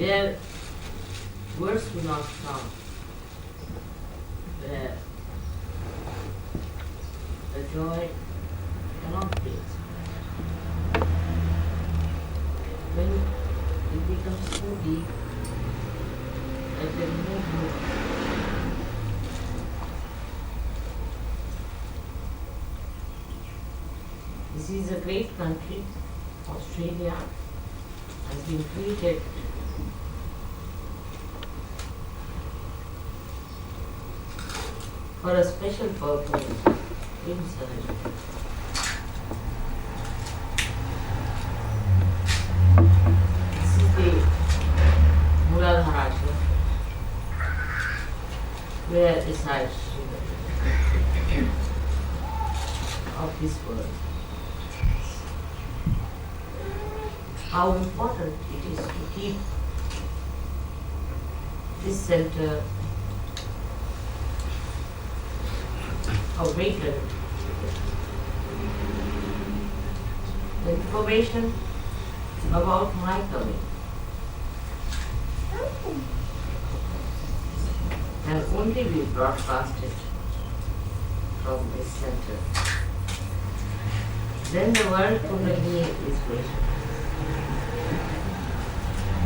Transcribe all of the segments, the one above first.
where words do not come, where the joy cannot be expressed. When it becomes so deep that there is no hope. This is a great country. Australia has been created for a special purpose in SahajaYoga. This is the Muladhara Ashram, where resides Sri of this world. How important it is to keep this center awakened. The information about my coming can only be broadcasted from this center. Then the world Kundalini is vision.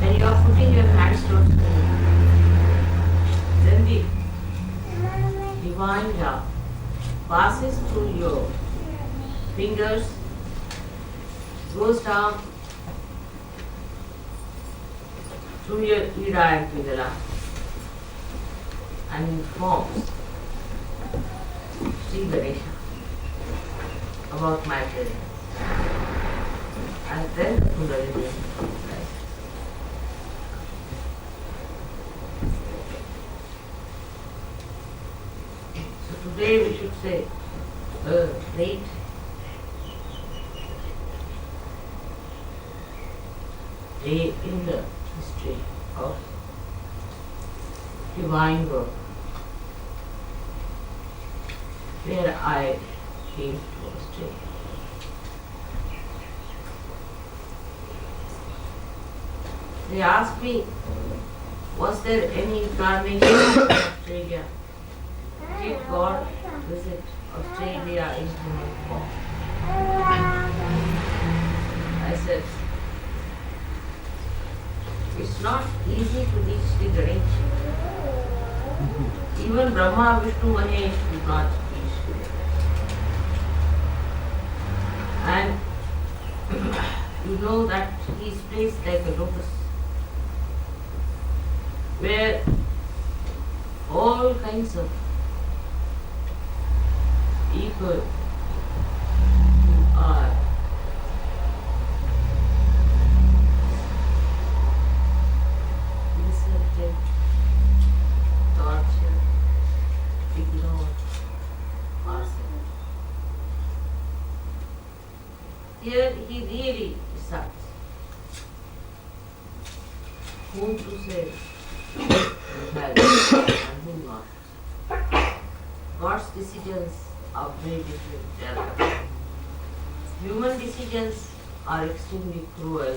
When you are putting your hands towards me, then the divine love passes through your fingers, goes down through your Ida and Pingala and informs Sri Ganesha about my presence. And then the Kundalini rises. Today we should say a great day in the history of divine work, where I came to Australia. They asked me, was there any incarnation in Australia? Did God visit Australia in human form? I said, it's not easy to reach the Ganesha. Even Brahma, Vishnu, Mahesh could not reach to it. And you know that he is placed like a lotus, where all kinds of people who are insulted, tortured, ignored, forsaken. Here he really decides whom to save and help and whom not. God's decisions are very different. Human decisions are extremely cruel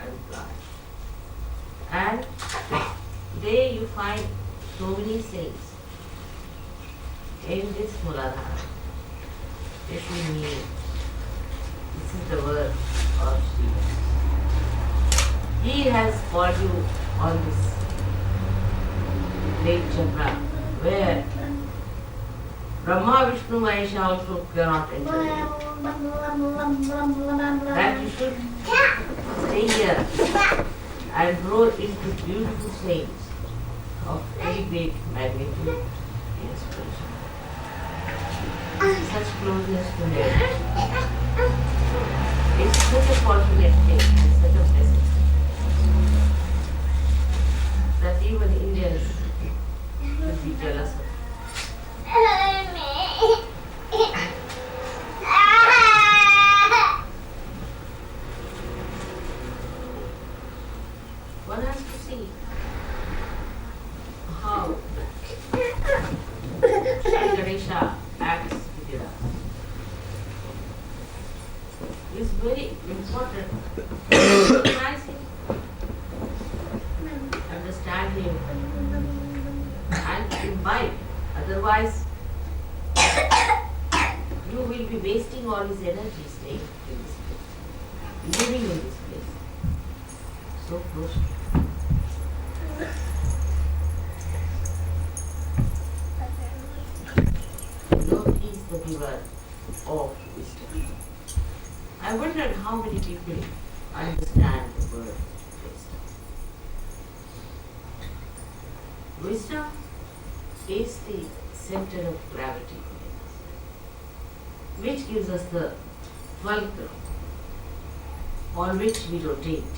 and blind. And today you find so many saints in this Muladhara. This is me. This is the word of Shiva. He has called you on this great chakra where Brahma, Vishnu, Mahesh also cannot enter in. That you should stay here and grow into beautiful saints of very great magnitude and inspiration. Such closeness to nature. It's such a fortunate thing and such a blessing that even Indians should be jealous of. One has to see how Sri Ganesha acts with us. It's very important him and imbibe. Otherwise, you will be wasting all his energy staying in this place, living in this place. So close to you. Lord is the giver of wisdom. I wondered how many people understand the word wisdom. Wisdom is the center of gravity within us, which gives us the fulcrum on which we rotate,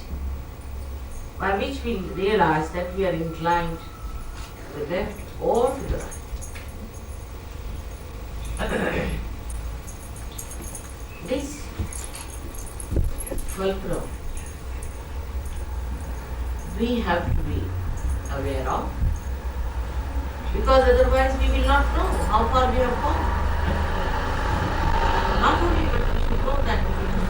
by which we realize that we are inclined to the left or to the right. This fulcrum we have to be aware of, because otherwise we will not know how far we have gone. Not only, but we should know that we should know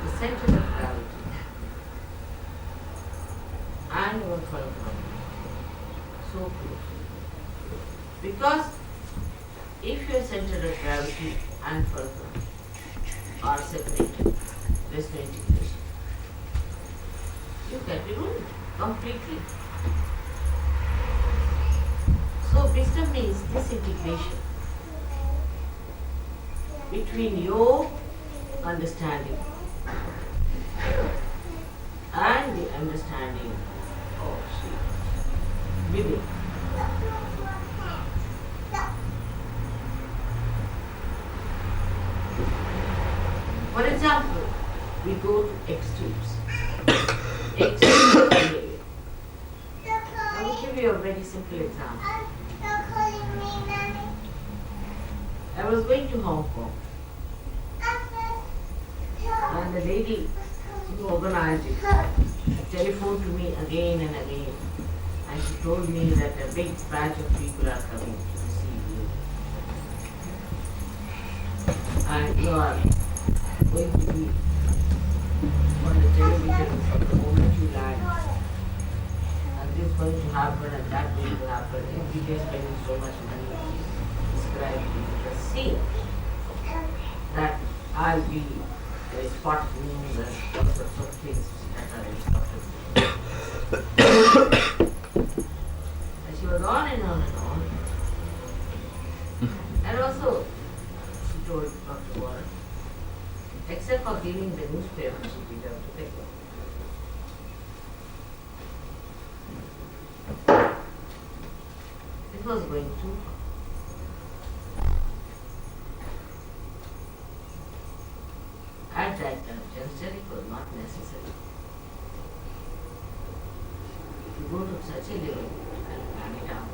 the center of gravity and our fulcrum so close. Because if your center of gravity and fulcrum are separated, there's no integration. You can be ruined completely. So wisdom means this integration between your understanding and the understanding of Sri Vivek. For example, we go to extremes. Extremes behavior. I will give you a very simple example. I was going to Hong Kong, and the lady who organized it telephoned to me again and again, and she told me that a big batch of people are coming to see you, and you are going to be on the television from the moment you land, and this is going to happen and that going to happen, and we are spending so much money describing the scene that I'll be spotting news and all sorts of things that are important. And she was on and on and on. And also, she told Dr. Warren, except for giving the newspaper, she did have to take it. It was going too far. At that juncture, it was not necessary to go to such a level and plan it out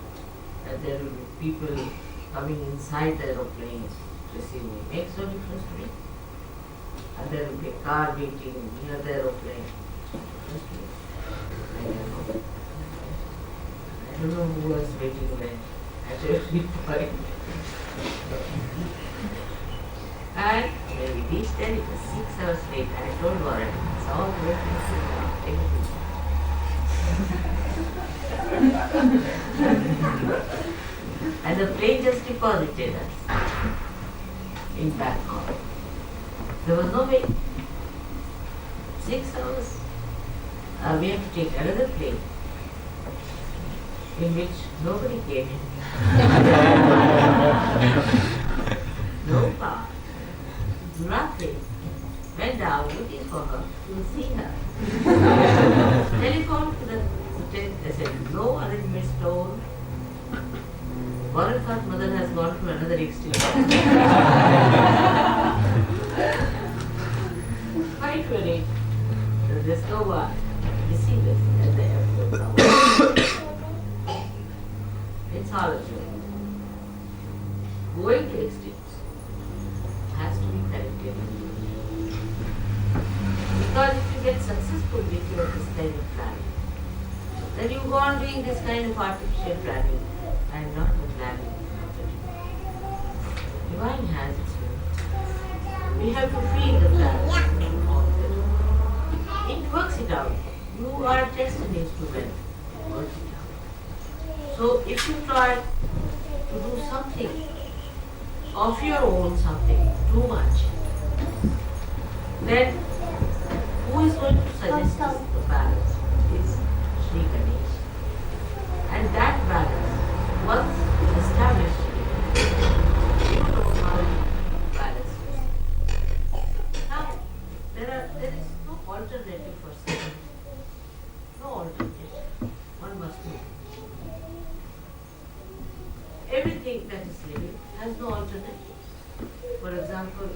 that there will be people coming inside the aeroplanes to receive me. Makes no difference to me. And there will be a car waiting near the aeroplane. I don't know who was waiting there at every point. And when we reached there, it was 6 hours later. I told Warren, it's all the way from and the plane just deposited us in Bangkok. There was no way. 6 hours. We had to take another plane in which nobody came in. No car. Nothing. Went down looking for her to see her. Telephoned to the hotel. They said no arrangement told. Warren thought mother has gone to another extreme. Quite worried. There's no one. Receive us at the airport. It's all a joke. Going to extremes has to be corrected. Because if you get successful with your this kind of planning, then you go on doing this kind of artificial planning and not the planning. Divine has its way. We have to feel the plan all the time. try to do something of your own, something too much, then who is going to suggest the balance? Is Sri Ganesh. And that balance, once established, you know how to balance it. Now, there is no alternative for suffering. No alternative. One must know. Everything that is living has no alternative. For example,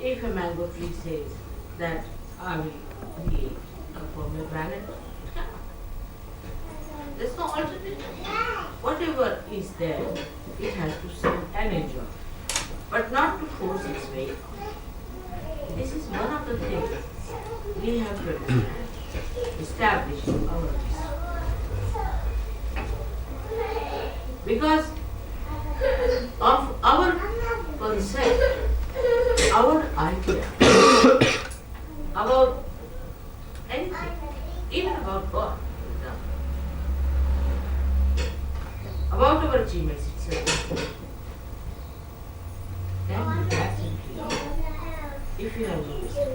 if a mango tree says that I will create a permanent planet, it cannot. There's no alternative. Whatever is there, it has to sit and enjoy, but not to force its way on. This is one of the things we have to understand, establish our wisdom. Because of our concept, our idea about anything, even about God, for example, about our achievements itself, can be absolutely if you have no wisdom.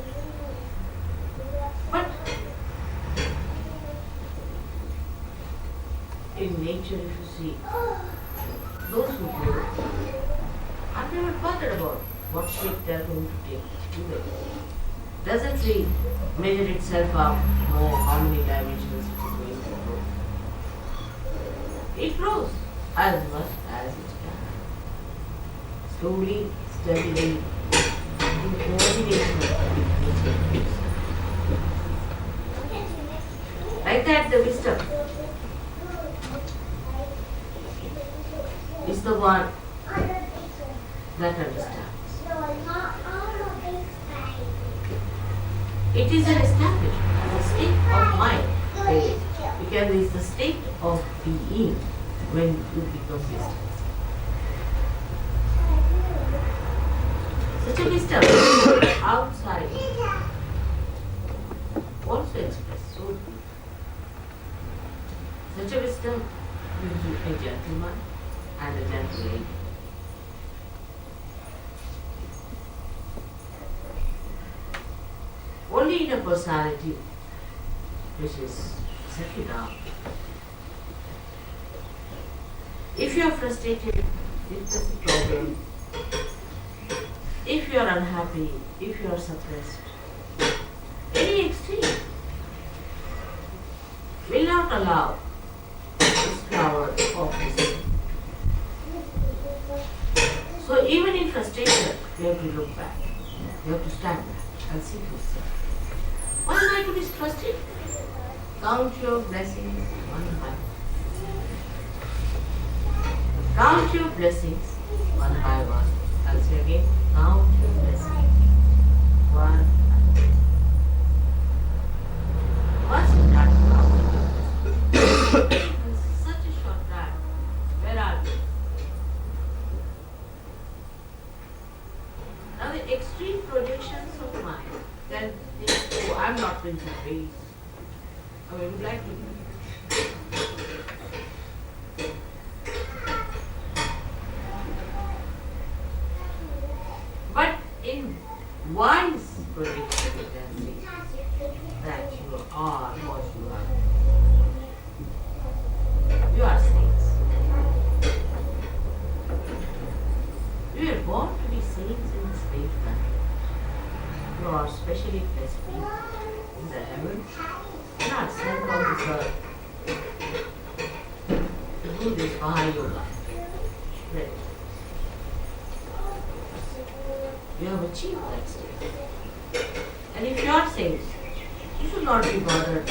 But in nature, if you see, those who grow are never bothered about what shape they are going to take. Does a tree measure itself up, know how many dimensions it is going to grow? It grows as much as it can. Slowly, steadily, in coordination with nature. Like that, the wisdom is the one that understands. It is an establishment, as a state of mind. Because it is the state of being when you become wisdom. Such a wisdom outside also expressed so deeply. Such a wisdom gives you a gentleman and a gentle lady. Only in a personality which is settled down. If you are frustrated, if there is a problem, if you are unhappy, if you are suppressed, any extreme will not allow this flower of wisdom. So even in frustration, you have to look back. You have to stand back and see yourself. Why am I to be frustrated? Count your blessings one by one. Count your blessings one by one. I'll say again, count your blessings one by one. Once you start counting your blessings, in such a short time, where are you? Now the extreme projections of mind then think, oh, I'm not going to face. I would like to be. But in wise prediction, you can say that you are what you are. You are saints. You are born to be saints in the state family. You are specially blessed people in the heavens, not sent on this earth to do this SahajaYoga. Right. You have achieved that state. And if you are saints, you should not be bothered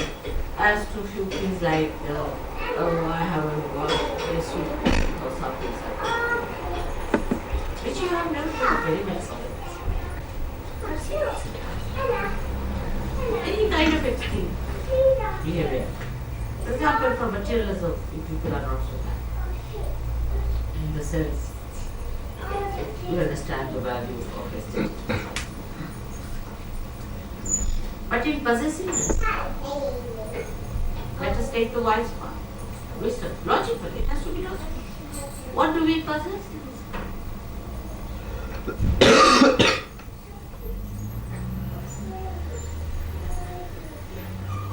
as to few things like, oh, I haven't got this week or something like that. Which you have never done very much. Any kind of extreme behavior. For example, for materialism, if people are not so bad. In the sense, you understand the value of aesthetics. But in possessiveness, let us take the wise part. Wisdom. Logically, it has to be logical. What do we possess?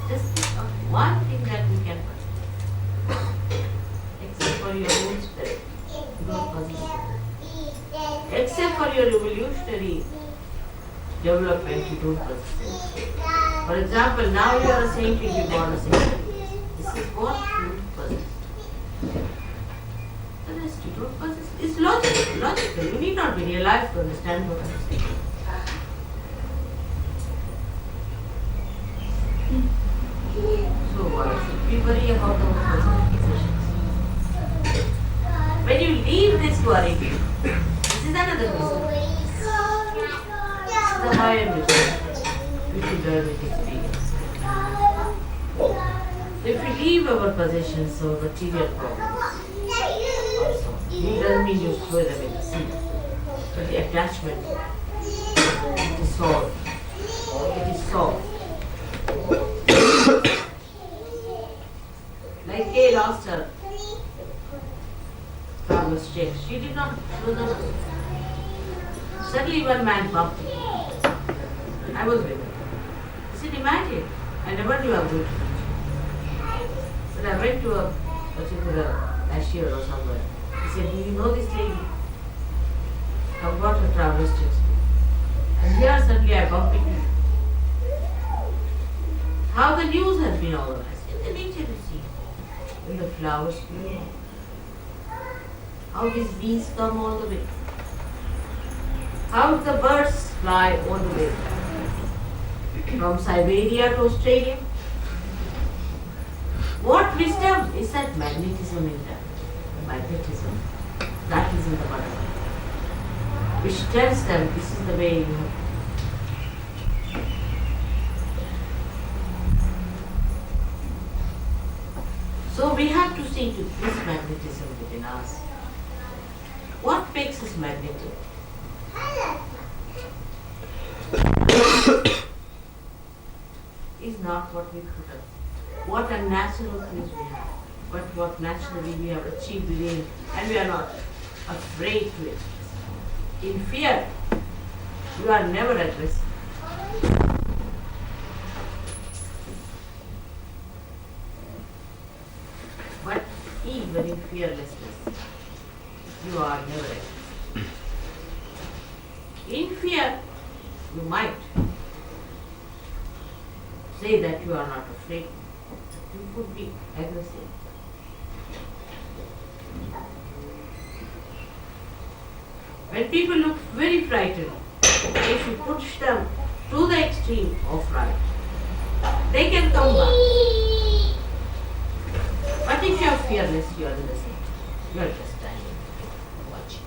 Just think of one thing that we can possess. Except for your own spirit. You don't possess it. Except for your evolutionary development, you don't possess it. For example, now you are a saint, you will be born a saint. This is what you possess. The rest you don't possess. It's logical. You need not be realized to understand what I'm saying. So why should we worry about our personal possessions? When you leave this worry, this is another question. This is the higher mission which you learn with experience. If we leave our possessions or material problems, also, it doesn't mean you throw them in the sea, but the attachment is solved. It is solved. Like Kay lost her traveler's check. She did not throw them away. Suddenly one man bumped me. I was with him. He said, imagine, I never knew I was going to reach you. But I went to a particular cashier or somewhere. He said, do you know this lady? I've got her traveler's checks. And here suddenly I bumped into you. How the news has been organized. In the nature you see. When the flowers bloom. How these bees come all the way. How the birds fly all the way. From Siberia to Australia. What wisdom is that magnetism in that? Magnetism. That is in the butterfly. Which tells them this is the way you have. So we have to see to this magnetism within us. What makes us magnetic? Is not what we put up. What unnatural things we have, but what naturally we have achieved within, and we are not afraid to express. In fear, you are never aggressive. But even in fearlessness, you are never aggressive. In fear, you might say that you are not afraid. You could be aggressive. When people look very frightened, if you push them to the extreme of fright, they can come back. But if you are fearless, you are innocent. You are just standing, watching.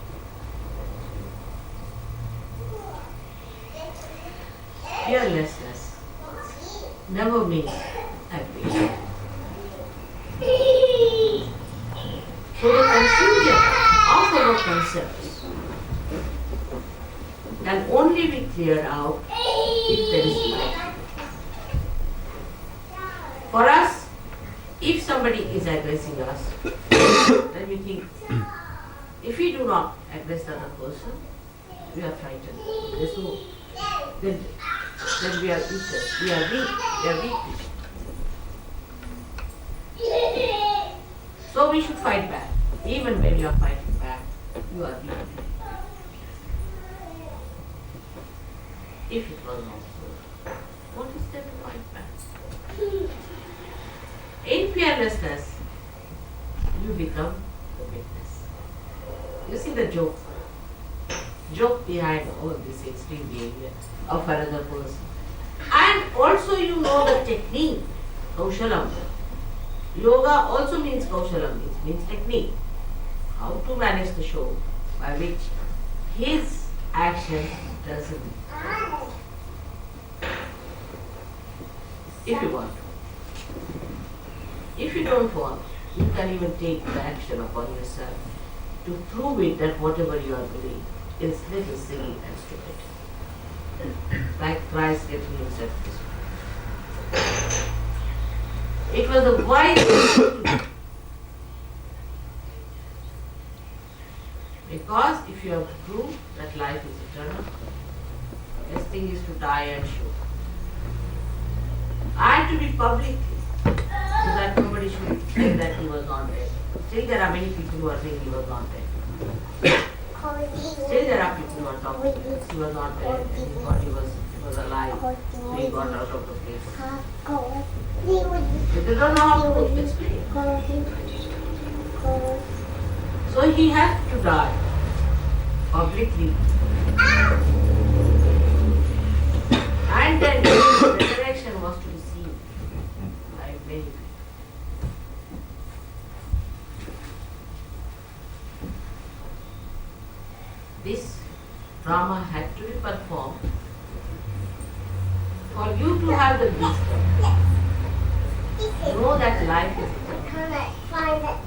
Fearlessness never means aggression. So the confusion of our concepts can only be cleared out if there is light. For us, if somebody is aggressing us, then we think, if we do not aggress the other person, we are frightened. There's no, then we are useless. We are weak. So we should fight back. Even when you are fighting back, you are weak. If it was not so, what is there to fight back? In fearlessness, you become the witness. You see the joke behind all this extreme behavior of another person. And also you know the technique, Kaushalam. Yoga also means Kaushalam, it means technique. How to manage the show by which his action doesn't. If you want to. If you don't want, you can even take the action upon yourself to prove it that whatever you are doing is little silly and stupid. Like Christ getting himself this way. It was a wise thing to do. you have to prove that life is eternal, the best thing is to die and show. And to be public, so that nobody should say that he was not dead. Still there are many people who are saying he was not dead. Still there are people who are talking that he was not dead and he thought he was alive, so he got out of the place. They don't know how to explain. So he had to die publicly. And then the resurrection was to be seen by many people. This drama had to be performed for you to have the wisdom. Know that life is eternal.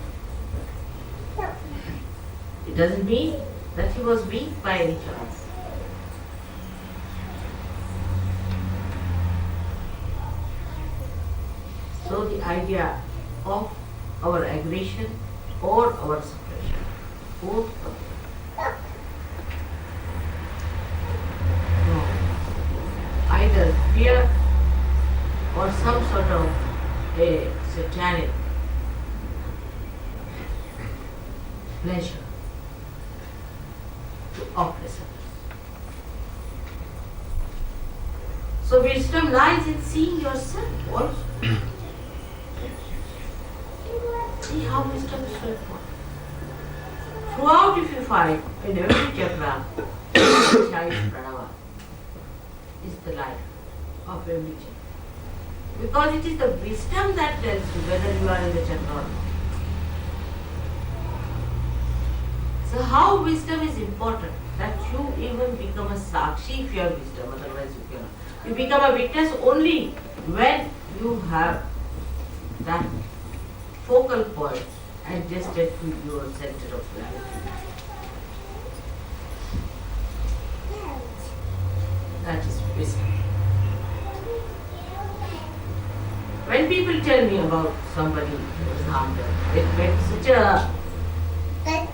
It doesn't mean that he was weak by any chance. So the idea of our aggression or our suppression, both no, either fear or some sort of a satanic pleasure to oppress others. So wisdom lies in seeing yourself also. See how wisdom is so important. Throughout, if you find in every chakra, Shai's Pranava is the life of every chakra. Because it is the wisdom that tells you whether you are in the chakra or not. So how wisdom is important, that you even become a sakshi if you have wisdom, otherwise you cannot. You become a witness only when you have that focal point adjusted to your center of gravity. That is wisdom. When people tell me about somebody who is harmed, it makes such a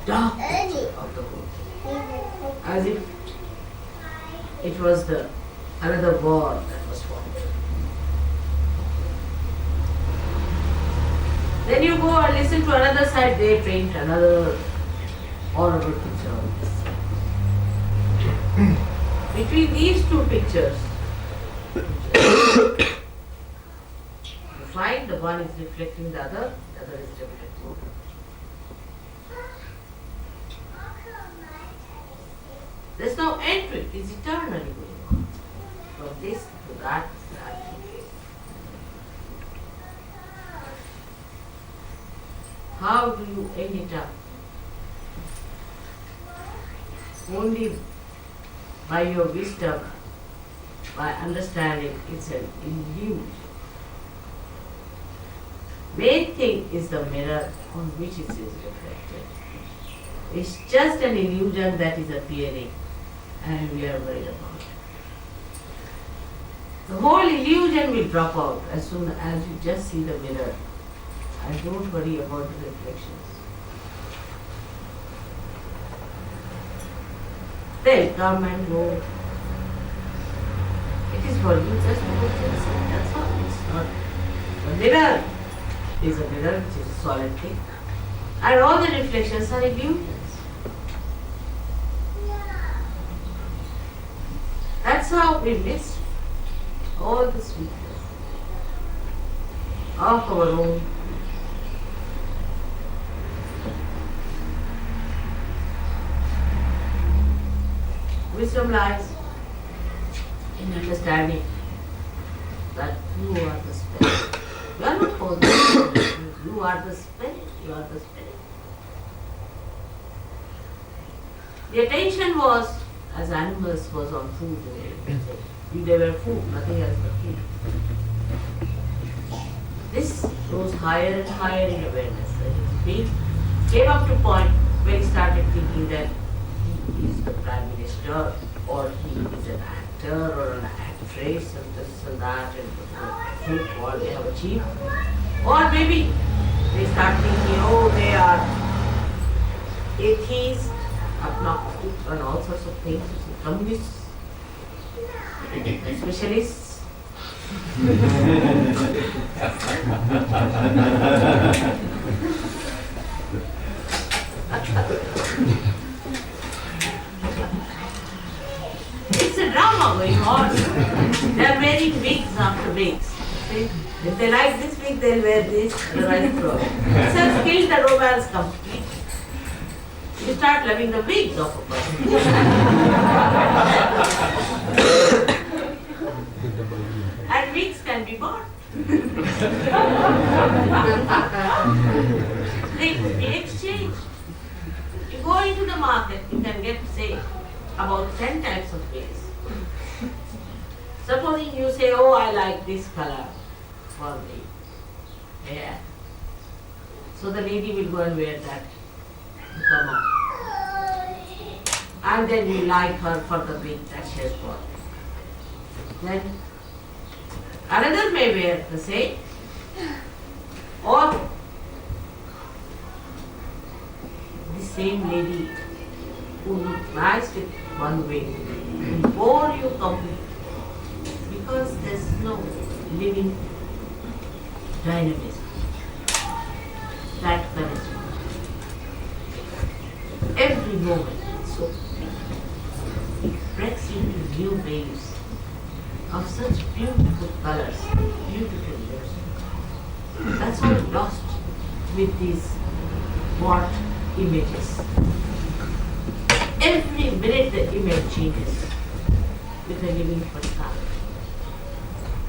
dark picture of the world, as if it was another war that was fought. Then you go and listen to another side, they paint another horrible picture of this. Between these two pictures, you find the one is reflecting the other is reflecting. There's no end to it, it's eternally going on. From this to that to that. How do you end it up? Only by your wisdom, by understanding it's an illusion. Main thing is the mirror on which it is reflected. It's just an illusion that is appearing and we are worried about it. The whole illusion will drop out as soon as you just see the mirror and don't worry about the reflections. They'll come and go. It is for you just to look and see. That's all. It's not. The mirror is a mirror which is a solid thing. And all the reflections are illusions. That's how we miss all the sweetness of our own. Wisdom lies in understanding that you are the spirit. You are not holy. You are the spirit. You are the spirit. The attention was, as animals, was on food. They were food, nothing else but food. This rose higher and higher in awareness. And he came up to a point where he started thinking that he is the Prime Minister, or he is an actor or an actress, and this and that, and what they have achieved. Or maybe they start thinking, oh, they are atheists, agnostic and all sorts of things, communists, specialists. It's a drama going on. They are wearing wigs after wigs. See? If they like this wig, they'll wear this, otherwise throw it. This has killed the romance completely. You start loving the wigs of a person. And wigs can be bought. They could be exchanged. You go into the market, you can get, say, about 10 types of wigs. Supposing you say, oh, I like this color for me. Yeah. So the lady will go and wear that. Come on. And then you like her for the wig that she has bought. Then another may wear the same. Or the same lady who looked nice with one wig will bore you completely. Because there's no living dynamism. That charisma. Every moment it's so big. It breaks into new waves of such beautiful colors, beautiful music. That's all lost with these what images. Every minute the image changes with a living personality.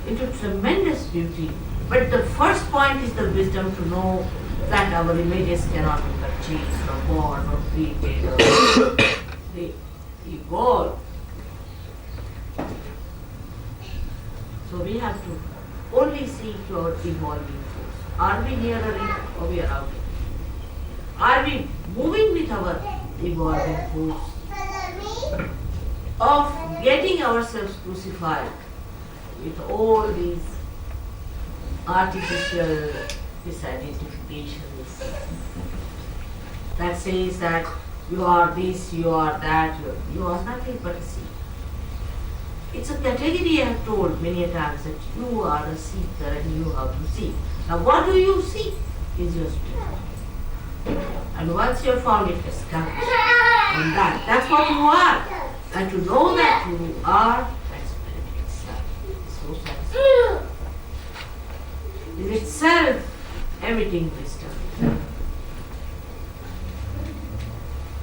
Into tremendous beauty. But the first point is the wisdom to know that our images cannot be purchased or bought or created or they evolve. So we have to only seek your evolving force. Are we nearer it or we are out? Are we moving with our evolving force of getting ourselves crucified with all these artificial misidentifications that says that you are this, you are that, you are nothing but a seed. It's a category I have told many a times that you are a seeker and you have to seek. Now what do you seek is your spirit. And once you have found it, establish on that. That's what you are. And to know that you are, that spirit itself is so satisfying. Is itself emitting wisdom,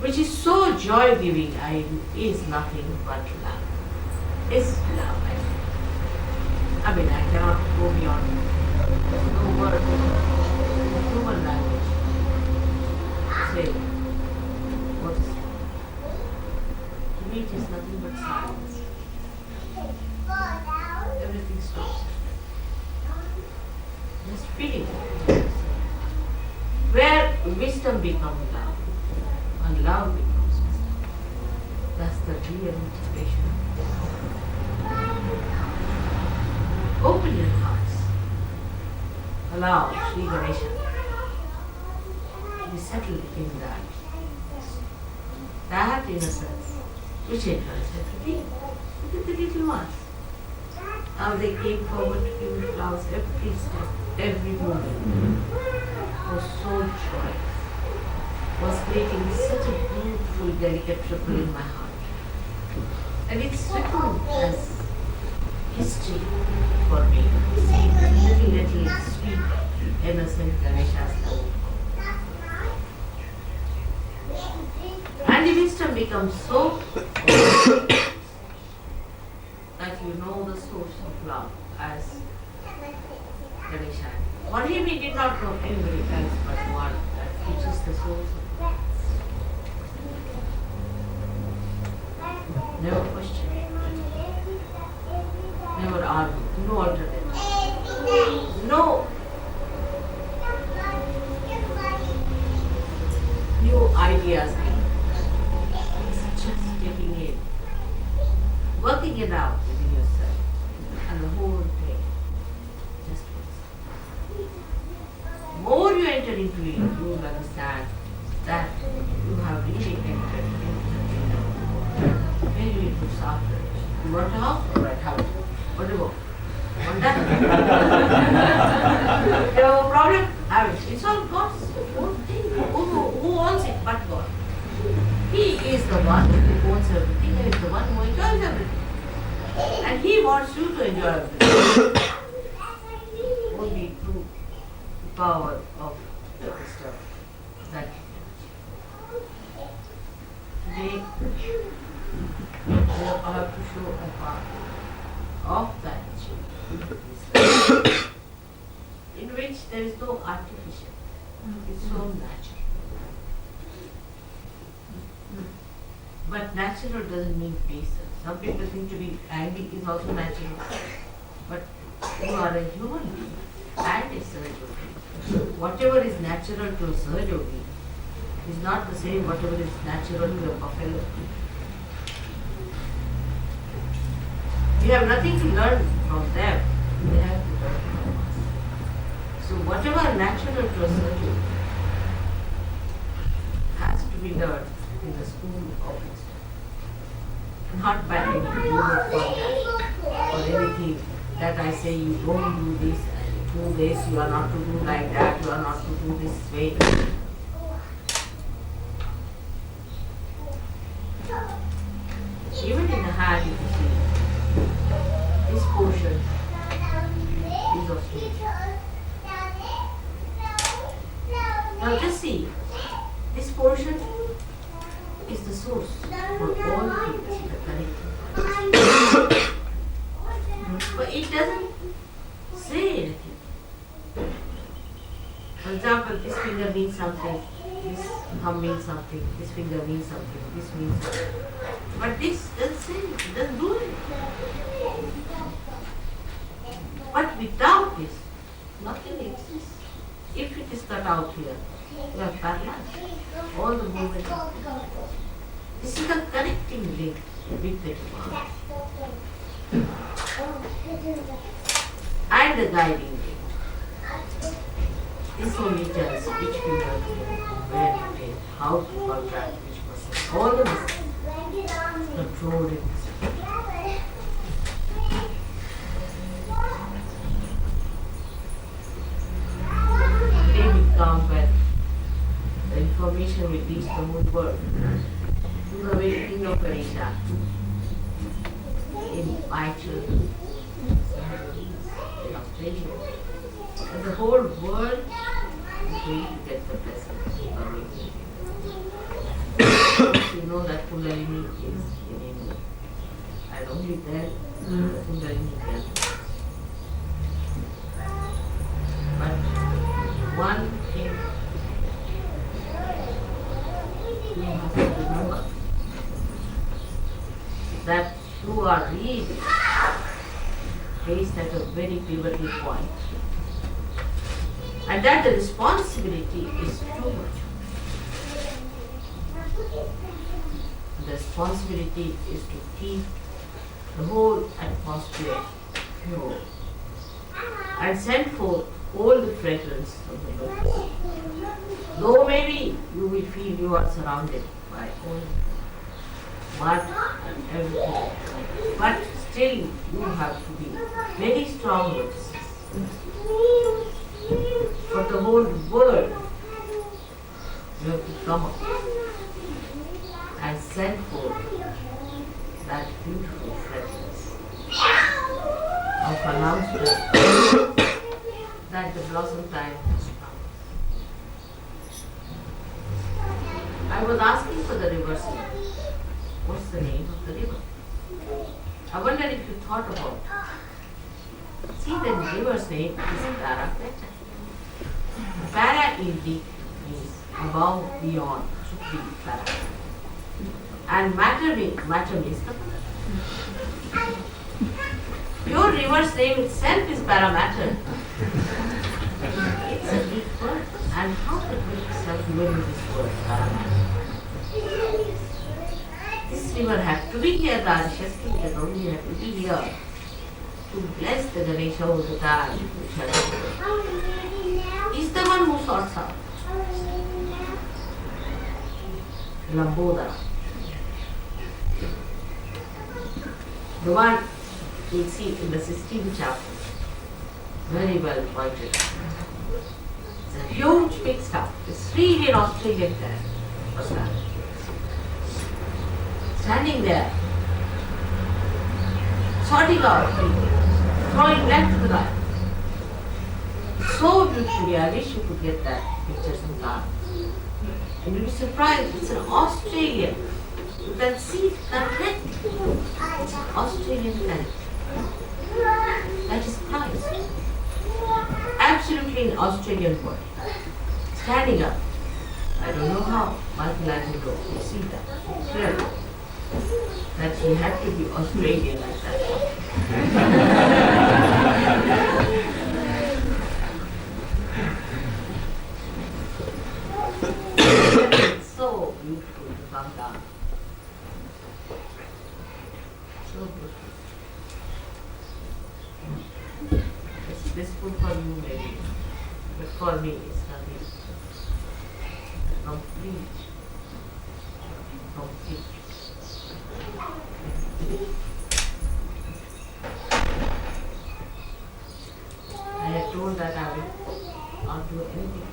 which is so joy-giving, is nothing but love. Is love. I mean, I cannot go beyond no word, human language. Say, what is it? To me, it is nothing but silence. Everything stops. Just feeling it. Where wisdom becomes love, and love becomes wisdom. That's the real integration. Open your hearts. Allow Sri Ganesha to be settled in that. That innocence which enjoys everything. Look at the little ones. How they came forward to give me flowers every step, every moment. Was so joyous. Was creating such a beautiful, delicate ripple in my heart. And it's written as history for me. See, little, sweet, innocent Ganesha's love. And the wisdom becomes so that you know the source of love as Ganesha. For him, he did not know anybody else but one, which is the source of love. Never question, never argue, no alternative, no new ideas. Just taking it, working it out within yourself, and the whole day just works. The more you enter into it, you will understand that you have really entered into comes after it. You want a house? Alright, have it. What do you want? Want that? You have a problem? Have it. It's all God's own thing. Who owns it but God? He is the one who owns everything and is the one who enjoys everything. And He wants you to enjoy everything. Only through the power of the wisdom that today I have to show a part of that in which there is no artificial. It's so natural. But natural doesn't mean peaceful. Some people think to be angry is also natural. But you are a human being and a Sahajayogi. Whatever is natural to a Sahajayogi is not the same whatever is natural to a buffalo. We have nothing to learn from them. They have to learn from us. So whatever natural to a Sahajayogi has to be learned in the school of wisdom. Not by any format or anything that I say you don't do this and you do this, you are not to do like that, you are not to do this way. Even in the hand, you can see this portion is of nature. Now just see, this portion is the source for all things in the connecting. But it doesn't say anything. For example, this finger means something, this thumb means something, this finger means something, this means something. But this doesn't say anything, doesn't do anything. But without this, nothing exists. If it is cut out here, you are paralyzed. All the movement. This is the connecting link with the divine. And the guiding link. This only tells which finger to where to take, how to contract which muscle. All the muscles controlled in this. They will come when the information will reach the whole world. To the awakening of Ganesha in my children, in Australia. And the whole world is going to get the blessing of awakening. You know that Kundalini is in India. And only then the Kundalini can. But one thing you have to remember, that you are really placed at a very pivotal point. And that the responsibility is too much. The responsibility is to keep the whole atmosphere pure and send forth all the fragrance of the lotus. Though maybe you will feel you are surrounded by all mud and everything, but still you have to be very strong lotuses. For the whole world, you have to come up and send forth that beautiful fragrance of announcement that the blossom time has come. I was asking for the river's name. What's the name of the river? I wonder if you thought about it. See, the river's name is Para. Para in Greek means above, beyond, should be para. And matter means the color. Your river's name itself is paramatter. It's a Greek word. And how the Greeks have given this word, paramatter? This river had to be here, the Adishakti had only had to be here to bless the Ganesha all the time. He's the one who sorts out. Lambodara. The one you see in the 16th chapter, very well pointed out. It's a huge big stuff. It's really an Australian personality. Standing there, sorting out people, throwing left to the right. So beautifully, I wish you could get that picture sometime. And you'll be surprised, it's an Australian. You can see it correctly. It's an Australian planet. That is Christ. Absolutely an Australian word. Standing up. I don't know how Michelangelo could see that. Clearly. That he had to be Australian like that. It's so beautiful to come down. So beautiful. It's blissful for you maybe, but for me it's nothing. Complete. Complete. I had told that I will not do anything.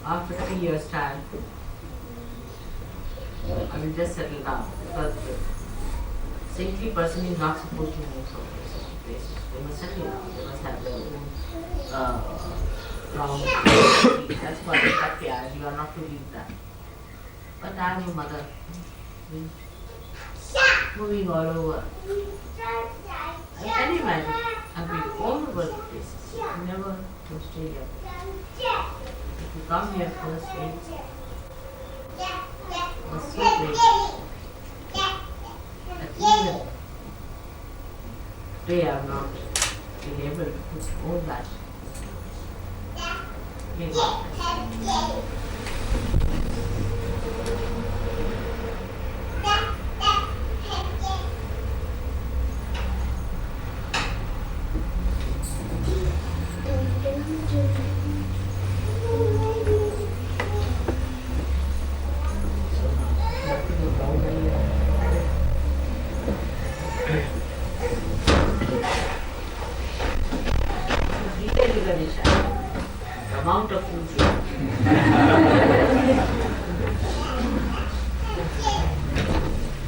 After 3 years' time, I will just settle down because the saintly person is not supposed to move from places to places. They must settle down. They must have their own ground. That's what the Satya is. You are not to leave that. But I am a mother. Moving all over. I can imagine. I've been all over the places. Never to Australia. If you come here first, it was so great. That even today I have not been able to put all that in. The amount of food